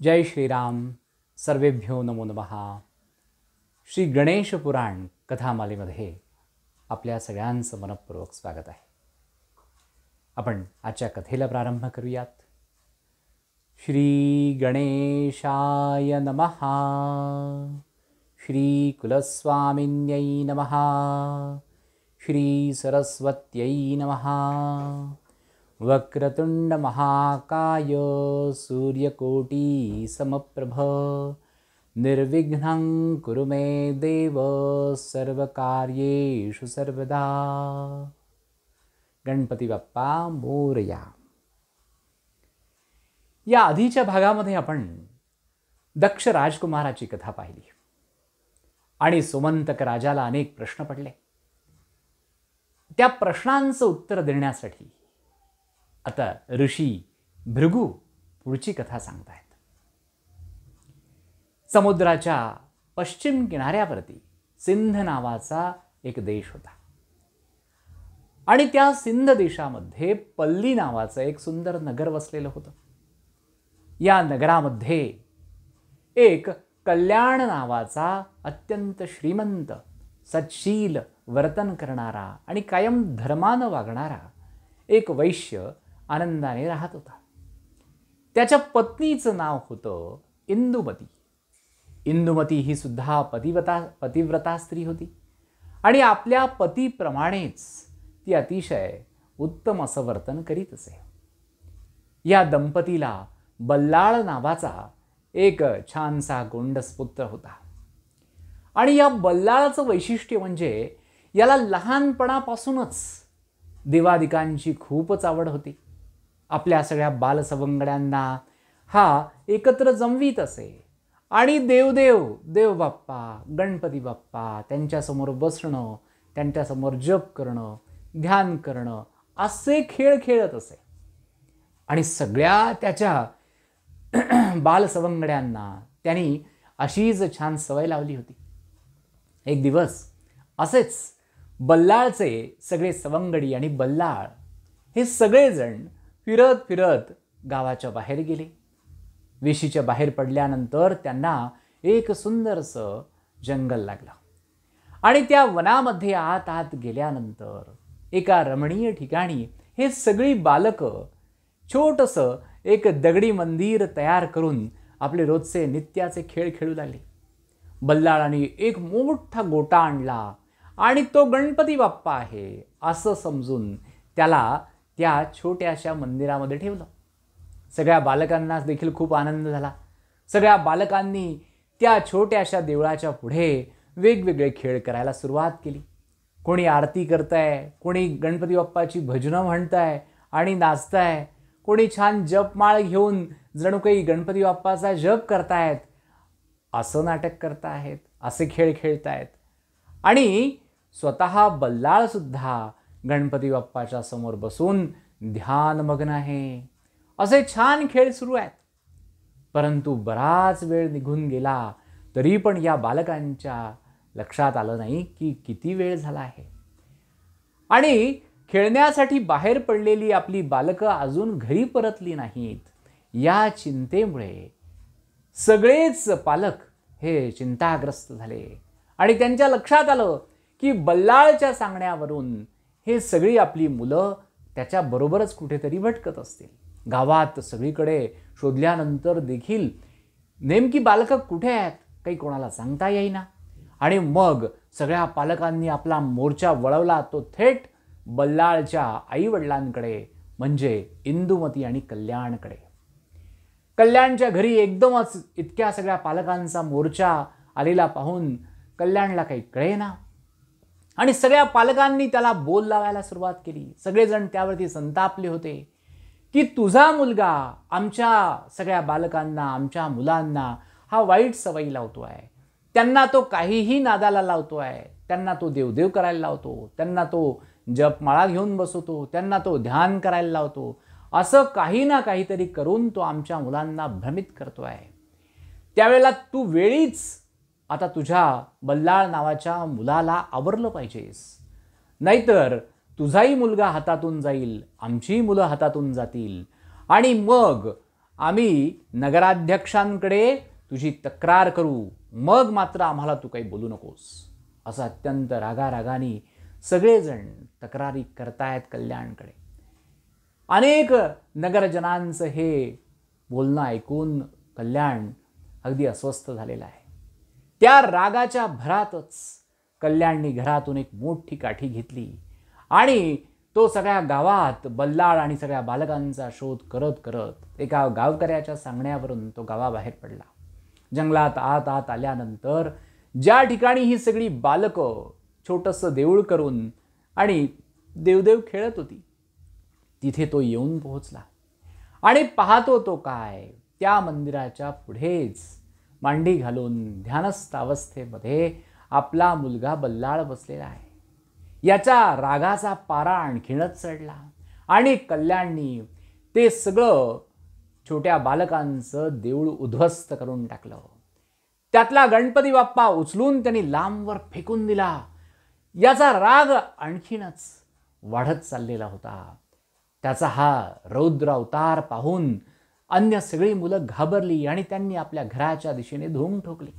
जय श्रीराम. सर्वेभ्यो नमो नमः. श्री गणेश पुराण कथामालेमध्ये आपल्या सगळ्यांचं मनपूर्वक स्वागत आहे. आपण आजच्या कथेला प्रारंभ करूयात. श्री गणेशाय नमः. श्री कुलस्वामिन्यै नमः. श्री सरस्वत्यै नमः. वक्रतुंड महाकाय सूर्यकोटी समप्रभ निर्विघ्नं कुरु मे देव सर्वकार्येषु सर्वदा. गणपती बाप्पा मोरया. या आधीच्या भागामध्ये आपण दक्ष राजकुमाराची कथा पाहिली आणि सुमंतक राजाला अनेक प्रश्न पडले. त्या प्रश्नांचं उत्तर देण्यासाठी आता ऋषी भृगु पुढची कथा सांगतायत. समुद्राच्या पश्चिम किनाऱ्यावरती सिंध नावाचा एक देश होता आणि त्या सिंध देशामध्ये पल्ली नावाचं एक सुंदर नगर वसलेलं होतं. या नगरामध्ये एक कल्याण नावाचा अत्यंत श्रीमंत, सत्शील वर्तन करणारा आणि कायम धर्मानं वागणारा एक वैश्य आनंदाने राहत होता. त्याच्या पत्नीचं नाव होतं इंदुमती. इंदुमती ही सुद्धा पतिव्रता स्त्री होती आणि आपल्या पतीप्रमाणेच ती अतिशय उत्तम असं वर्तन करीत असे. या दंपतीला बल्लाळ नावाचा एक छानसा गोंडस पुत्र होता आणि या बल्लाळाचं वैशिष्ट्य म्हणजे याला लहानपणापासूनच देवादिकांची खूपच आवड होती. आपल्या सगळ्या बालसवंगड्यांना हा एकत्र जमवीत असे आणि देव बाप्पा, गणपती बाप्पा त्यांच्यासमोर बसणं, त्यांच्यासमोर जप करणं, ध्यान करणं असे खेळ खेळत असे. आणि सगळ्या त्याच्या बालसवंगड्यांना त्यांनी अशीच छान सवय लावली होती. एक दिवस असेच बल्लाळचे सगळे सवंगडी आणि बल्लाळ हे सगळेजण फिरत फिरत गावाच्या बाहेर गेले. वेशीच्या बाहेर पडल्यानंतर त्यांना एक सुंदरसं जंगल लागलं आणि त्या वनामध्ये आत गेल्यानंतर एका रमणीय ठिकाणी हे सगळी बालकं छोटंसं एक दगडी मंदिर तयार करून आपले रोजचे नित्याचे खेळ खेळू लागले. बल्लाळाने एक मोठा गोटा आणला आणि तो गणपती बाप्पा आहे असं समजून त्याला त्या छोट्याशा मंदिरामध्ये ठेवलं. सगळ्या बालकांना देखील खूप आनंद झाला. सगळ्या बालकांनी त्या छोट्याशा देवळाच्या पुढे वेगवेगळे खेळ करायला सुरुवात केली. कोणी आरती करताय, कोणी गणपती बाप्पाची भजनं म्हणताय आणि नाचताय, कोणी छान जपमाळ घेऊन जणू काही गणपती बाप्पाचा जप करतायत, असं नाटक करतायत, असे खेळ खेळतायत. आणि स्वतः बल्लाळसुद्धा गणपती बाप्पाच्या समोर बसून ध्यानमग्न आहे. असे छान खेळ सुरू आहेत. परंतु बराच वेळ निघून गेला तरी पण या बालकांच्या लक्षात आलं नाही की किती वेळ झाला आहे. आणि खेळण्यासाठी बाहेर पडलेली आपली बालकं अजून घरी परतली नाहीत. या चिंतेमुळे सगळेच पालक हे चिंताग्रस्त झाले आणि त्यांच्या लक्षात आलं की बल्लाळच्या सांगण्यावरून हे सगळी आपली मुलं त्याच्याबरोबरच कुठेतरी भटकत असतील. गावात सगळीकडे शोधल्यानंतर देखील नेमकी बालकं कुठे आहेत काही कोणाला सांगता येईना. आणि मग सगळ्या पालकांनी आपला मोर्चा वळवला तो थेट बल्लाळच्या आईवडिलांकडे, म्हणजे इंदुमती आणि कल्याणकडे. कल्याणच्या घरी एकदमच इतक्या सगळ्या पालकांचा मोर्चा आलेला पाहून कल्याणला काही कळेना आणि सगळ्या पालकांनी त्याला बोल लावायला सुरुवात केली. सगळेजण त्यावरती संतापले होते की तुझा मुलगा आमच्या सगळ्या बालकांना, आमच्या मुलांना हा वाईट सवयी लावतो आहे. त्यांना तो काहीही नादाला लावतो आहे. त्यांना तो देवदेव करायला लावतो, त्यांना तो जपमाळा घेऊन बसवतो, त्यांना तो ध्यान करायला लावतो. असं काही ना काहीतरी करून तो आमच्या मुलांना भ्रमित करतो आहे. त्यावेळेला तू वेळीच आता तुझ्या बल्लाळ नावाच्या मुलाला आवरलं पाहिजेस, नाहीतर तुझाही मुलगा हातातून जाईल, आमचीही मुलं हातातून जातील आणि मग आम्ही नगराध्यक्षांकडे तुझी तक्रार करू, मग मात्र आम्हाला तू काही बोलू नकोस, असं अत्यंत रागारागाने सगळेजण तक्रारी करतायत कल्याणकडे. अनेक नगरजनांचं हे बोलणं ऐकून कल्याण अगदी अस्वस्थ झालेला आहे. त्या रागाच्या भरातच कल्याणने घरातून एक मोठी काठी घेतली आणि तो सगळ्या गावात बल्लाळ आणि सगळ्या बालकांचा शोध करत करत एका गावकऱ्याच्या सांगण्यावरून तो गावाबाहेर पडला. जंगलात आत आत आल्यानंतर ज्या ठिकाणी ही सगळी बालकं छोटंसं देऊळ करून आणि देवदेव खेळत होती, तिथे तो येऊन पोहोचला आणि पाहतो तो काय, त्या मंदिराच्या पुढेच मांडी घालून ध्यानस्थ अवस्थेमध्ये आपला मुलगा बल्लाळ बसलेला आहे. याचा रागाचा पारा आणखीनच चढला आणि कल्याणनी ते सगळं छोट्या बालकांचं देऊळ उद्ध्वस्त करून टाकलं. त्यातला गणपती बाप्पा उचलून त्यांनी लांबवर फेकून दिला. याचा राग आणखीनच वाढत चाललेला होता. त्याचा हा रौद्र अवतार पाहून अन्य सगळी मुलं घाबरली आणि त्यांनी आपल्या घराच्या दिशेने धूम ठोकली.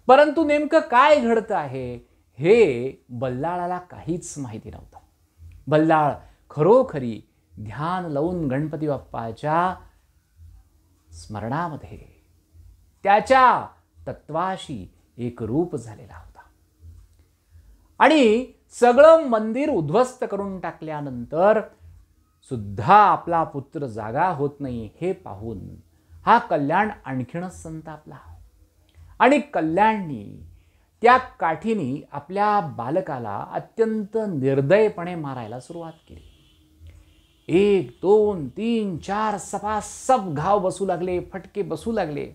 परंतु नेमकं काय घडतं आहे हे बल्लाळाला काहीच माहिती नव्हतं. बल्लाळ खरोखरी ध्यान लावून गणपती बाप्पाच्या स्मरणामध्ये त्याच्या तत्वाशी एकरूप झालेला होता. आणि सगळं मंदिर उद्ध्वस्त करून टाकल्यानंतर सुद्धा आपला पुत्र जागा होत नाही हे पाहून हा कल्याण आणखीनच संतापला आणि कल्याणनी त्या काठीने आपल्या बालकाला अत्यंत निर्दयपणे मारायला सुरुवात केली. 1 2 3 4 सपासप घाव बसू लागले, फटके बसू लागले.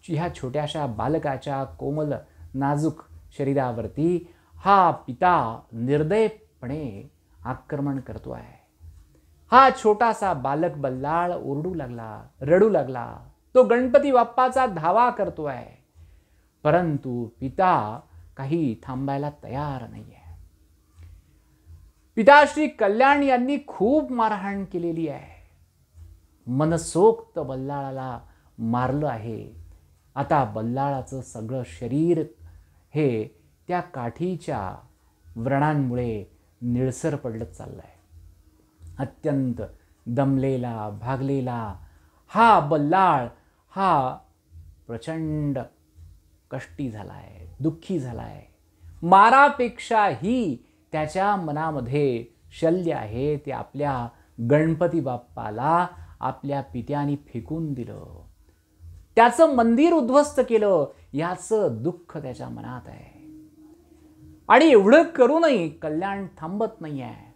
ह्या छोट्याशा बालकाच्या कोमल नाजूक शरीरावरती हा पिता निर्दयपणे आक्रमण करतोय. हा छोटासा बालक बल्लाळ ओरडू लागला, रडू लागला. तो गणपती बाप्पाचा धावा करतोय, परंतु पिता काही थांबायला तयार नाहीये. पिता श्री कल्याण यांनी खूप मारहाण केलेली आहे. मनसोक्त बल्लाळाला मारलं आहे. आता बल्लाळाचं सगळं शरीर हे त्या काठीच्या व्रणांमुळे निळसर पडत चाललंय. अत्यंत दमलेला भागलेला हा बल्लाळ हा प्रचंड कष्टी झालाय, दुःखी झालाय. मारापेक्षाही त्याच्या मनामध्ये शल्य आहे ते आपल्या गणपती बाप्पाला आपल्या पित्याने फेकून दिलं, त्याचं मंदिर उद्ध्वस्त केलं, याचं दुःख त्याच्या मनात आहे. आणि एवढं करूनही कल्याण थांबत नाही आहे.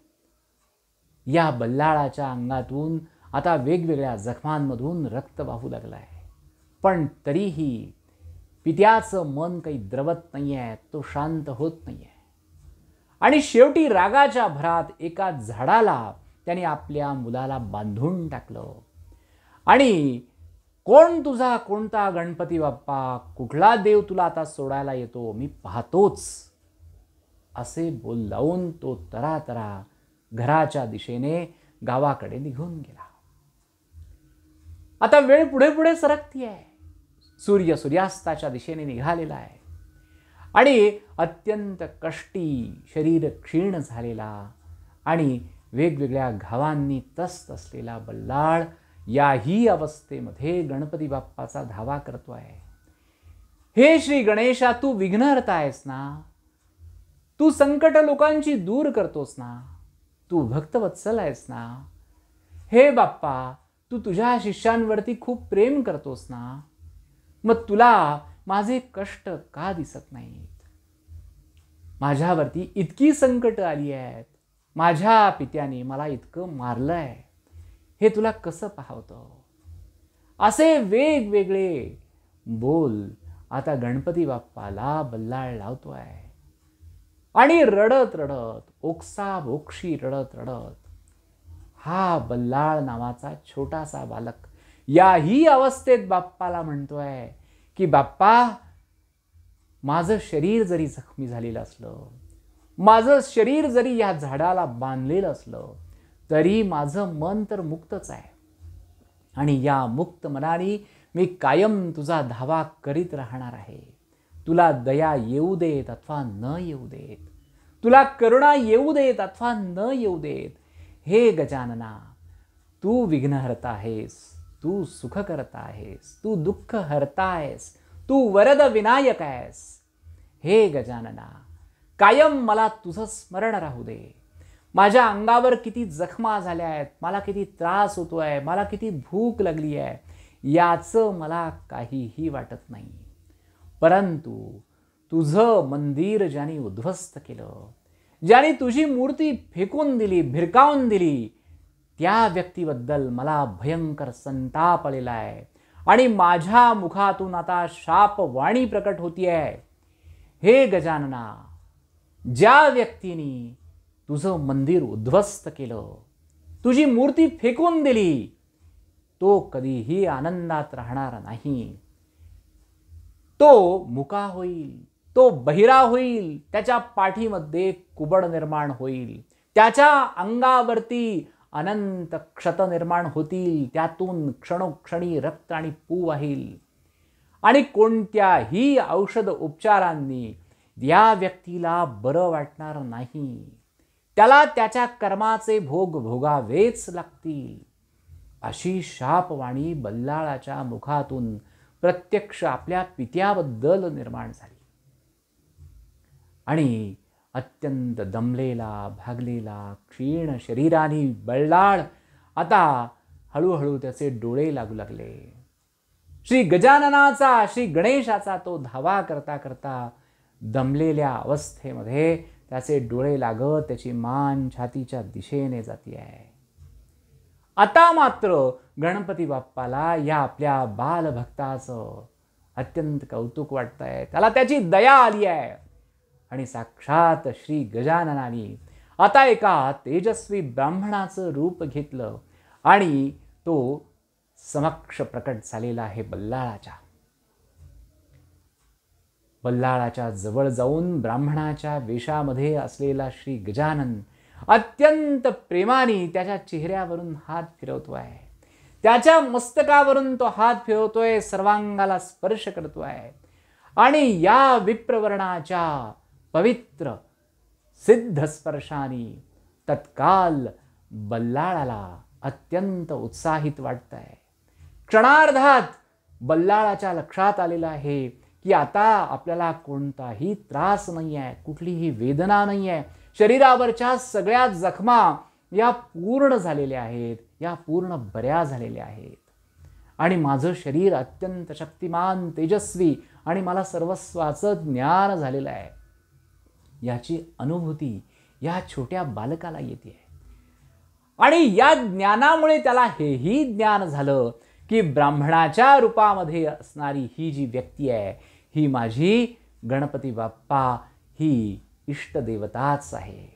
या बल्लाळाच्या अंगातून आता वेगवेगळ्या जखमांमधून रक्त वाहू लागलं आहे, पण तरीही पित्याचं मन काही द्रवत नाही आहे, तो शांत होत नाही आहे. आणि शेवटी रागाच्या भरात एका झाडाला त्याने आपल्या मुलाला बांधून टाकलं आणि कोण तुझा कोणता गणपती बाप्पा, कुठला देव तुला आता सोडायला येतो, मी पाहतोच, असे बोल लावून तो तरातरा घराच्या दिशेने गावाकडे निघून गेला. आता वेळ पुढे पुढे सरकती आहे. सूर्य सूर्यास्ताच्या दिशेने निघालेला आहे आणि अत्यंत कष्टी, शरीर क्षीण झालेला आणि वेगवेगळ्या घावांनी तस्त असलेला बल्लाळ याही अवस्थेमध्ये गणपती बाप्पाचा धावा करतोय. हे श्री गणेशा, तू विघ्नहर्ता आहेस ना, तू संकट लोकांची दूर करतोस ना, तू भक्तवत्सल आहेस ना. हे बाप्पा, तू तुझ्या शिष्यांवरती खूप प्रेम करतोस ना, मग तुला माझे कष्ट का दिसत नाहीत? माझ्यावरती इतकी संकट आली आहेत, माझ्या पित्याने मला इतकं मारलंय, हे तुला कसं पाहतं? असे वेगवेगळे बोल आता गणपती बाप्पाला बल्लाळ लावतोय आणि रडत रडत, ओक्साबोक्षी रडत रडत हा बल्लाळ नावाचा छोटासा बालक याही अवस्थेत बाप्पाला म्हणतोय की बाप्पा, माझं शरीर जरी जखमी झालेलं असलं, माझं शरीर जरी या झाडाला बांधलेलं असलं, तरी माझं मन तर मुक्तच आहे. आणि या मुक्त मनाने मी कायम तुझा धावा करीत राहणार आहे. तुला दया येऊ देत अथवा न येऊ देत, तुला करुणा येऊ देत अथवा न येऊ देत, हे गजानना, तू विघ्नहर्ता आहेस, तू सुख करता आहेस, तू दुःख हरता आहेस, तू वरद विनायक आहेस. हे गजानना, कायम मला तुझं स्मरण राहू दे. माझ्या अंगावर किती जखमा झाल्या आहेत, मला किती त्रास होतोय, मला किती भूक लागली आहे, याचं मला काहीही वाटत नाही. परंतु तुझं मंदिर ज्याने उद्ध्वस्त केलं, ज्याने तुझी मूर्ती फेकून दिली, भिरकावून दिली, त्या व्यक्तीबद्दल मला भयंकर संताप आलेला आहे आणि माझ्या मुखातून आता शापवाणी प्रकट होतीये. हे गजानना, ज्या व्यक्तीने तुझं मंदिर उद्ध्वस्त केलं, तुझी मूर्ती फेकून दिली, तो कधीही आनंदात राहणार नाही. तो मुका होईल, तो बहिरा होईल, त्याच्या पाठीमध्ये कुबड निर्माण होईल, त्याच्या अंगावरती अनंत क्षत निर्माण होतील, त्यातून क्षणोक्षणी रक्त आणि पू वाहील आणि कोणत्याही औषध उपचारांनी या व्यक्तीला बरं वाटणार नाही. त्याला त्याच्या कर्माचे भोग भोगावेच लागतील. अशी शापवाणी बल्लाळाच्या मुखातून प्रत्यक्ष आपल्या पित्याबद्दल निर्माण झाली. आणि अत्यंत दमलेला, भागलेला, क्षीण शरीराने बल्लाळ आता हळूहळू त्याचे डोळे लागू लागले. श्री गजाननाचा, श्री गणेशाचा तो धावा करता करता दमलेल्या अवस्थेमध्ये त्याचे डोळे लागत त्याची मान छातीच्या दिशेने जाती आहे. आता मात्र गणपती बाप्पाला या आपल्या बालभक्ताचं अत्यंत कौतुक वाटतंय, त्याला त्याची दया आली आहे आणि साक्षात श्री गजाननाने आता एका तेजस्वी ब्राह्मणाचं रूप घेतलं आणि तो समक्ष प्रकट झालेला आहे बल्लाळाच्या जवळ जाऊन ब्राह्मणाच्या वेशामध्ये असलेला श्री गजानन अत्यंत प्रेमाने त्याच्या चेहऱ्यावरून हात फिरवतोय, त्याच्या मस्तकावरून तो हात फिरवतोय, सर्वांगाला स्पर्श करतोय आणि या विप्रवर्णाच्या पवित्र सिद्ध स्पर्शाने तत्काल बल्लाळाला अत्यंत उत्साहित वाटतंय. क्षणार्धात बल्लाळाच्या लक्षात आलेलं आहे की आता आपल्याला कोणताही त्रास नाही आहे, कुठलीही वेदना नाही आहे, शरीरावरच्या सगळ्या जखमा या पूर्ण झालेल्या आहेत, या पूर्ण बऱ्या झालेल्या आहेत आणि माझं शरीर अत्यंत शक्तिमान, तेजस्वी आणि मला सर्वस्वाचं ज्ञान झालेलं आहे, याची अनुभूती या छोट्या बालकाला येते. आणि या ज्ञानामुळे त्याला हेही ज्ञान झालं की ब्राह्मणाच्या रूपामध्ये असणारी ही जी व्यक्ती आहे, ही माझी गणपती बाप्पा ही इष्टदेवताच आहे.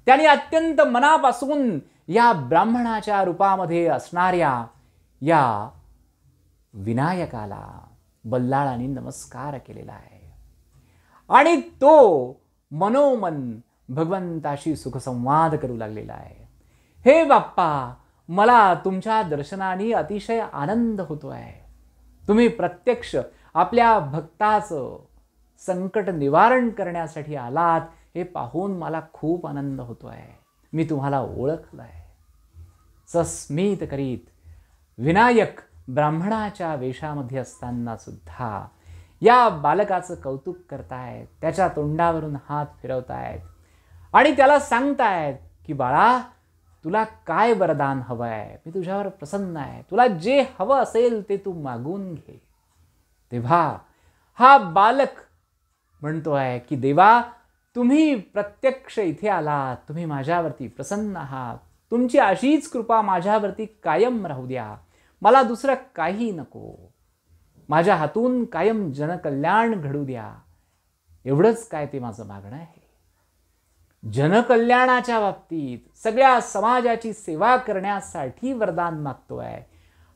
त्याने अत्यंत मनापासून या ब्राह्मणाच्या रूपामध्ये असणाऱ्या या विनायकाला बल्लाळाने नमस्कार केलेला आहे आणि तो मनोमन भगवंताशी सुखसंवाद करू लागलेला आहे. हे बाप्पा, मला तुमच्या दर्शनाने अतिशय आनंद होतोय. तुम्ही प्रत्यक्ष आपल्या भक्ताचं संकट निवारण करण्यासाठी आलात, हे पाहून मला खूप आनंद होतोय. मी तुम्हाला ओळखलंय. सस्मित करीत विनायक ब्राह्मणाच्या वेशामध्ये असताना सुद्धा या बालकाचं कौतुक करतायत, त्याच्या तोंडावरून हात फिरवतायत आणि त्याला सांगतायत की बाळा, तुला काय वरदान हवं आहे, मी तुझ्यावर प्रसन्न आहे, तुला जे हवं असेल ते तू मागून घे. तेव्हा हा बालक म्हणतोय की देवा, तुम्ही प्रत्यक्ष इथे आलात, तुम्ही माझ्यावरती प्रसन्न आहात, तुमची अशीच कृपा माझ्यावरती कायम राहू द्या, मला दुसरं काही नको, माझ्या हातून कायम जनकल्याण घडू द्या. एवढंच काय ते माझं मागणं आहे. जनकल्याणाच्या बाबतीत सगळ्या समाजाची सेवा करण्यासाठी वरदान मागतोय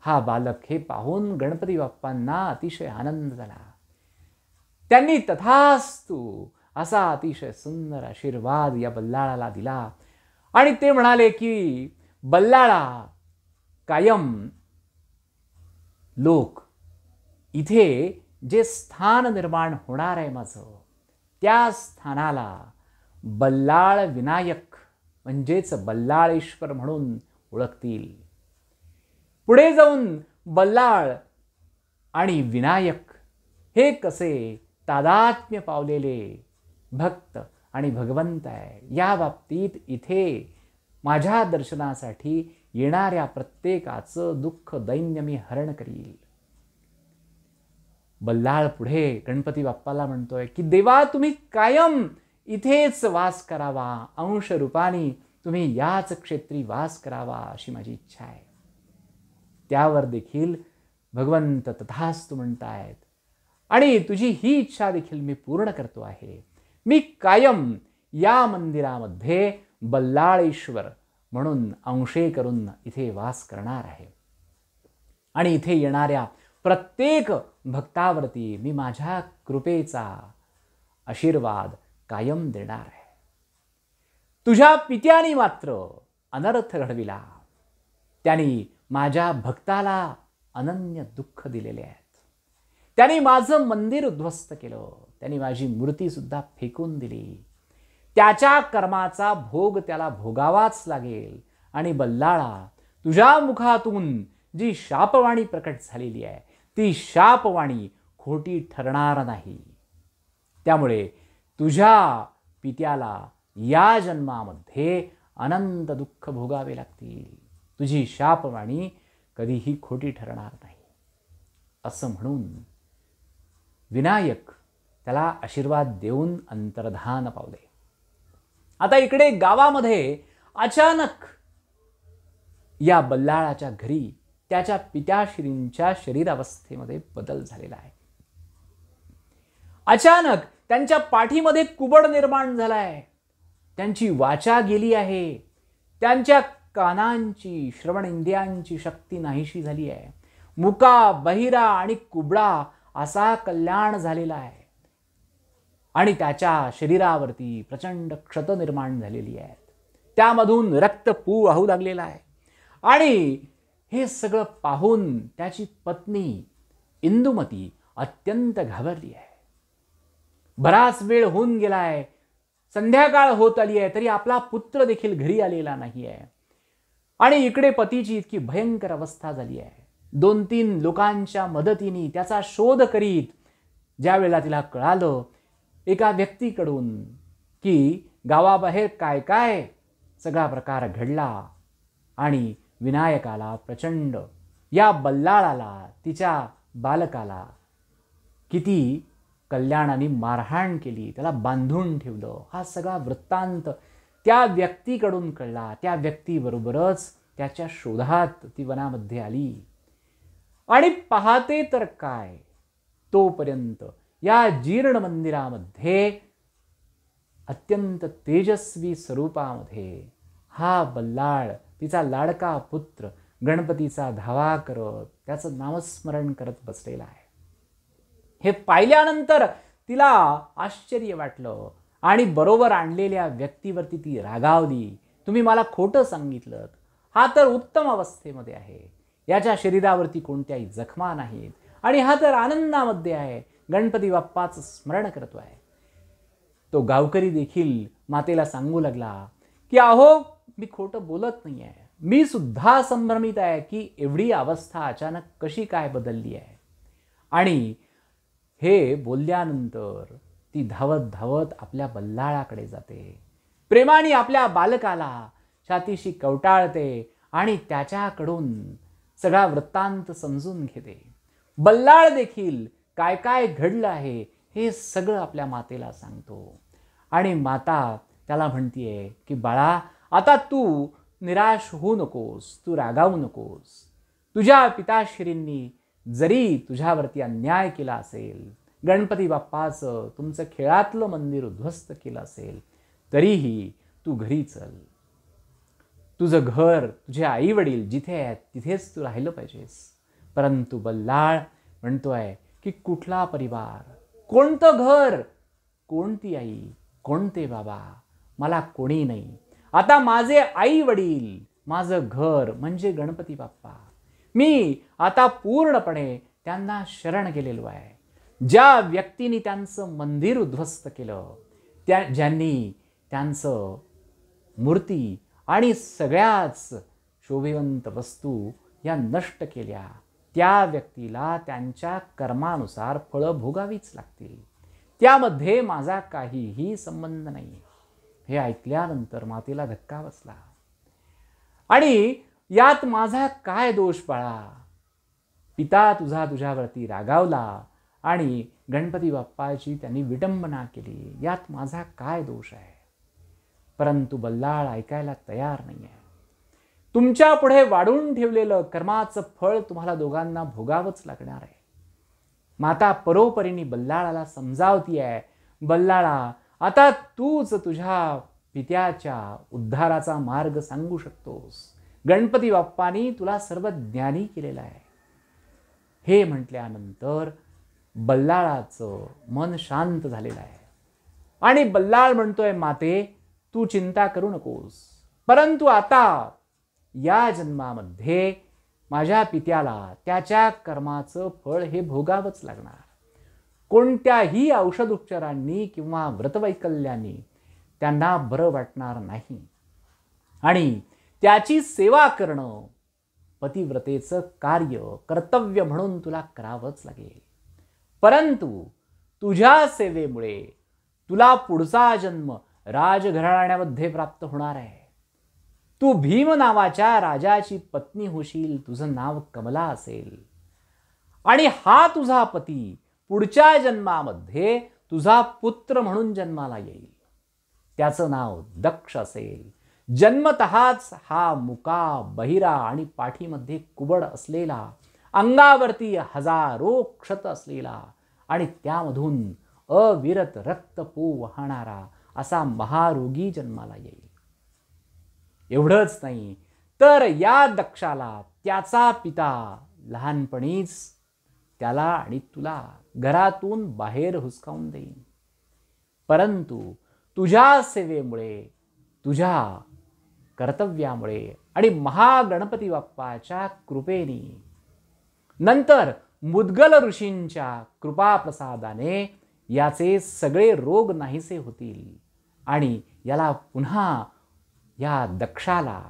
हा बालक. हे पाहून गणपती बाप्पांना अतिशय आनंद झाला. त्यांनी तथास्तु असा अतिशय सुंदर आशीर्वाद या बल्लाळाला दिला आणि ते म्हणाले की बल्लाळा, कायम लोक इथे जे स्थान निर्माण होणार आहे माझं, त्या स्थानाला बल्लाळ विनायक म्हणजेच बल्लाळेश्वर म्हणून ओळखतील. पुढे जाऊन बल्लाळ आणि विनायक हे कसे तादात्म्य पावलेले भक्त आणि भगवंत आहे, या बाबतीत इथे माझ्या दर्शनासाठी येणाऱ्या प्रत्येकाचं दुःख दैन्य मी हरण करील. बल्लाळ पुढे गणपती बाप्पाला म्हणतोय की देवा तुम्ही कायम इथेच वास करावा, अंश रूपाने तुम्ही याच क्षेत्री वास करावा अशी माझी इच्छा आहे. त्यावर देखील भगवंत तथास्तु म्हणतायत आणि तुझी ही इच्छा देखील मी पूर्ण करतो आहे. मी कायम या मंदिरामध्ये बल्लाळेश्वर म्हणून अंशे करून इथे वास करणार आहे आणि इथे येणाऱ्या प्रत्येक भक्तावरती मी माझ्या कृपेचा आशीर्वाद कायम देणार आहे. तुझ्या पित्याने मात्र अनर्थ घडविला, त्यांनी माझ्या भक्ताला अनन्य दुःख दिलेले आहेत. त्यांनी माझं मंदिर उद्ध्वस्त केलं, त्यांनी माझी मूर्ती सुद्धा फेकून दिली. त्याच्या कर्माचा भोग त्याला भोगावाच लागेल. आणि बल्लाळा, तुझ्या मुखातून जी शापवाणी प्रकट झालेली आहे ती शापवाणी खोटी ठरणार नाही. त्यामुळे तुझ्या पित्याला या जन्मामध्ये अनंत दुःख भोगावे लागतील. तुझी शापवाणी कधीही खोटी ठरणार नाही. असं म्हणून विनायक त्याला आशीर्वाद देऊन अंतर्धान पावले. आता इकडे गावामध्ये अचानक या बल्लाळाच्या घरी त्याच्या पित्याश्रींच्या शरीरावस्थेमध्ये बदल झालेला आहे. अचानक त्यांच्या पाठीमध्ये कुबड निर्माण झालाय, त्यांची वाचा गेली आहे, त्यांच्या कानांची श्रवणेंद्रियांची शक्ती नाहीशी झाली आहे. मुका, बहिरा आणि कुबडा असा कल्याण झालेला आहे आणि त्याच्या शरीरावरती प्रचंड क्षत निर्माण झालेली आहेत. त्यामधून रक्तपू वाहू लागलेला आहे आणि हे सगळं पाहून त्याची पत्नी इंदुमती अत्यंत घाबरली आहे. बराच वेळ होऊन गेलाय, संध्याकाळ होत आली आहे, तरी आपला पुत्र देखील घरी आलेला नाही आहे आणि इकडे पतीची इतकी भयंकर अवस्था झाली आहे. 2-3 लोकांच्या मदतीने त्याचा शोध करीत ज्या वेळेला तिला कळालं एका व्यक्तीकडून की गावाबाहेर काय काय सगळा प्रकार घडला आणि विनायकाला प्रचंड, या बल्लाळाला, तिच्या बालकाला किती कल्याणाने मारहाण केली, त्याला बांधून ठेवलं, हा सगळा वृत्तांत त्या व्यक्तीकडून कळला. त्या व्यक्तीबरोबरच त्याच्या शोधात ती वनामध्ये आली आणि पाहते तर काय, तोपर्यंत या जीर्ण मंदिरामध्ये अत्यंत तेजस्वी स्वरूपामध्ये हा बल्लाळ तिचा लाडका पुत्र गणपतीचा धावा करत त्याचं नामस्मरण करत बसलेला आहे. हे पाहिल्यानंतर तिला आश्चर्य वाटलं आणि बरोबर आणलेल्या व्यक्तीवरती ती रागावली. तुम्ही मला खोटं सांगितलं, हा तर उत्तम अवस्थेमध्ये आहे, याच्या शरीरावरती कोणत्याही जखमा नाहीत आणि हा तर आनंदामध्ये आहे, गणपती बाप्पाचं स्मरण करतो आहे. तो गावकरी देखील मातेला सांगू लागला की अहो मी खोटं बोलत नाही आहे, मी सुद्धा संभ्रमित आहे की एवढी अवस्था अचानक कशी काय बदलली आहे. आणि हे बोलल्यानंतर ती धावत धावत आपल्या बल्लाळाकडे जाते, प्रेमाने आपल्या बालकाला छातीशी कवटाळते आणि त्याच्याकडून सगळा वृत्तांत समजून घेते. बल्लाळ देखील काय काय घडलं आहे हे सगळं आपल्या मातेला सांगतो आणि माता त्याला म्हणतीये की बाळा, आता तू निराश होऊ नकोस, तू रागावू नकोस. तुझ्या पिताश्रींनी जरी तुझ्यावरती अन्याय केला असेल, गणपती बाप्पाचं तुमचं खेळातलं मंदिर उद्ध्वस्त केलं असेल, तरीही तू घरी चल. तुझं घर, तुझे आई वडील जिथे आहेत तिथेच तू राहिलं पाहिजेस. परंतु बल्लाळ म्हणतोय की कुठला परिवार, कोणतं घर, कोणती आई, कोणते बाबा, मला कोणी नाही. आता माझे आई वडील, माझं घर म्हणजे गणपती बाप्पा. मी आता पूर्णपणे त्यांना शरण गेलेलो आहे. ज्या व्यक्तींनी त्यांचं मंदिर उद्ध्वस्त केलं, ज्यांनी त्यांचं मूर्ती आणि सगळ्याच शोभिवंत वस्तू या नष्ट केल्या, त्या व्यक्तीला त्यांच्या कर्मानुसार फळं भोगावीच लागतील. त्यामध्ये माझा काहीही संबंध नाही. हे ऐकल्यानंतर मातेला धक्का बसला. आणि यात माझा काय दोष बाळा? पिता तुझ्यावरती रागावला आणि गणपती बाप्पाची त्यांनी विडंबना केली, यात माझा काय दोष आहे? परंतु बल्लाळ ऐकायला तयार नाही आहे. तुमच्या पुढे वाढून ठेवलेलं कर्माचं फळ तुम्हाला दोघांना भोगावंच लागणार आहे. माता परोपरीने बल्लाळाला समजावती आहे, बल्लाळा, आता तूच तुझ्या पित्याच्या उद्धाराचा मार्ग सांगू शकतोस. गणपती बाप्पानी तुला सर्व ज्ञानी केलेलं आहे. हे म्हटल्यानंतर बल्लाळाचं मन शांत झालेलं आहे. आणि बल्लाळ म्हणतोय, माते तू चिंता करू नकोस, परंतु आता या जन्मामध्ये माझ्या पित्याला त्याच्या कर्माचं फळ हे भोगावंच लागणार. कोणत्याही औषध उपचारांनी किंवा व्रतवैकल्यांनी त्यांना बरं वाटणार नाही. आणि त्याची सेवा करणं पतिव्रतेचं कार्य, कर्तव्य म्हणून तुला करावंच लागेल. परंतु तुझ्या सेवेमुळे तुला पुढचा जन्म राजघराण्यामध्ये प्राप्त होणार आहे. तू भीम नावाच्या राजाची पत्नी होशील. तुझं नाव कमला असेल आणि हा तुझा पती पुढच्या जन्मामध्ये तुझा पुत्र म्हणून जन्माला येईल. त्याचं नाव दक्ष असेल. जन्मतःच हा मुका, बहिरा आणि पाठीमध्ये कुबड असलेला, अंगावरती हजारो क्षत असलेला आणि त्यामधून अविरत रक्तपू वाहणारा असा महारोगी जन्माला येईल. एवढंच नाही तर या दक्षाला त्याचा पिता लहानपणीच त्याला आणि तुला घरातून बाहेर हुसकावून देईन. परंतु तुझ्या सेवेमुळे, तुझ्या कर्तव्यामुळे आणि महागणपती बाप्पाच्या कृपेने, नंतर मुद्गल ऋषींच्या कृपाप्रसादाने याचे सगळे रोग नाहीसे होतील आणि याला पुन्हा या दक्षाला,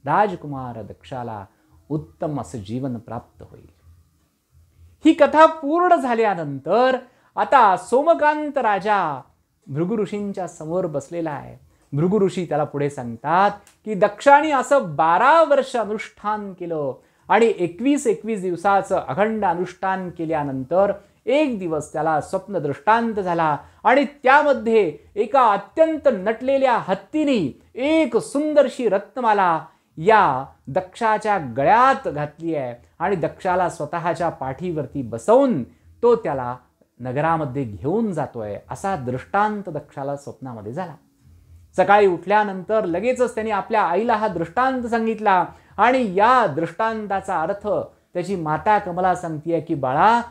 राजकुमार दक्षाला उत्तम असं जीवन प्राप्त होईल. ही कथा पूर्ण झाल्यानंतर आता सोमकांत राजा भृगु ऋषींच्या समोर बसलेला आहे. भृगु ऋषी त्याला पुढे सांगतात की दक्षाने असं 12 वर्ष अनुष्ठान केलं आणि 21 दिवसाचं अखंड अनुष्ठान केल्यानंतर एक दिवस त्याला स्वप्न दृष्टांत झाला आणि त्यामध्ये एका अत्यंत नटलेल्या हत्तीने एक सुंदरशी रत्नमाला या दक्षाच्या गळ्यात घातली आहे आणि दक्षाला स्वतःच्या पाठीवरती बसवून तो त्याला नगरामध्ये घेऊन जातोय, असा दृष्टांत दक्षाला स्वप्नामध्ये झाला. सकाळी उठल्यानंतर लगेचच त्यांनी आपल्या आईला हा दृष्टांत सांगितला आणि या दृष्टांताचा अर्थ त्याची माता कमला सांगतीये की बाळा,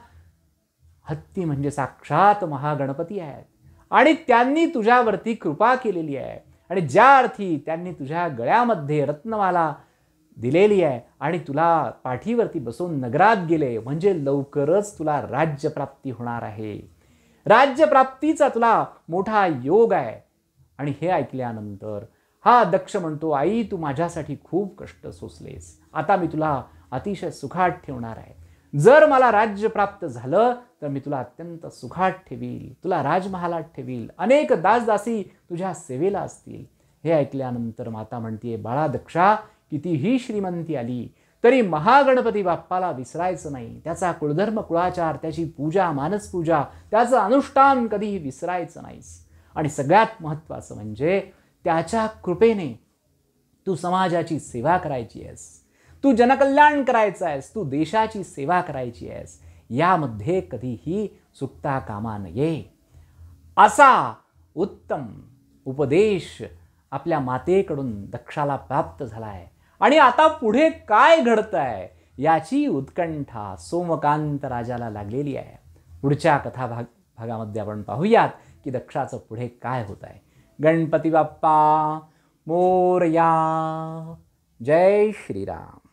हत्ती म्हणजे साक्षात महागणपती आहेत आणि त्यांनी तुझ्यावरती कृपा केलेली आहे आणि ज्या अर्थी त्यांनी तुझ्या गळ्यामध्ये रत्नमाला दिलेली आहे आणि तुला पाठीवरती बसून नगरात गेले म्हणजे लवकरच तुला राज्यप्राप्ती होणार आहे. राज्यप्राप्तीचा तुला मोठा योग आहे. आणि हे ऐकल्यानंतर हा दक्ष म्हणतो, आई तू माझ्यासाठी खूप कष्ट सोसलेस, आता मी तुला अतिशय सुखात ठेवणार आहे. जर मला राज्य प्राप्त झालं तर मी तुला अत्यंत सुखात ठेवील, तुला राजमहालात ठेवील, अनेक दासदासी तुझ्या सेवेला असतील. हे ऐकल्यानंतर माता म्हणते, बाळा दक्षा, कितीही श्रीमंती आली तरी महागणपती बाप्पाला विसरायचं नाही. त्याचा कुळधर्म, कुळाचार, त्याची पूजा, मानसपूजा, त्याचं अनुष्ठान कधीही विसरायचं नाहीस. आणि सगळ्यात महत्त्वाचं म्हणजे त्याच्या कृपेने तू समाजाची सेवा करायची आहेस, तू जनकल्याण करायचं आहेस, तू देशाची सेवा करायची आहेस, यामध्ये कधीही चुकता कामा नये. असा उत्तम उपदेश आपल्या मातेकडून दक्षाला प्राप्त झाला आहे. आणि आता पुढे काय घडतंय याची उत्कंठा सोमकांत राजाला लागलेली आहे. पुढच्या कथा भागामध्ये आपण पाहूयात की दक्षाचं पुढे काय होत आहे. गणपती बाप्पा मोरया. जय श्रीराम.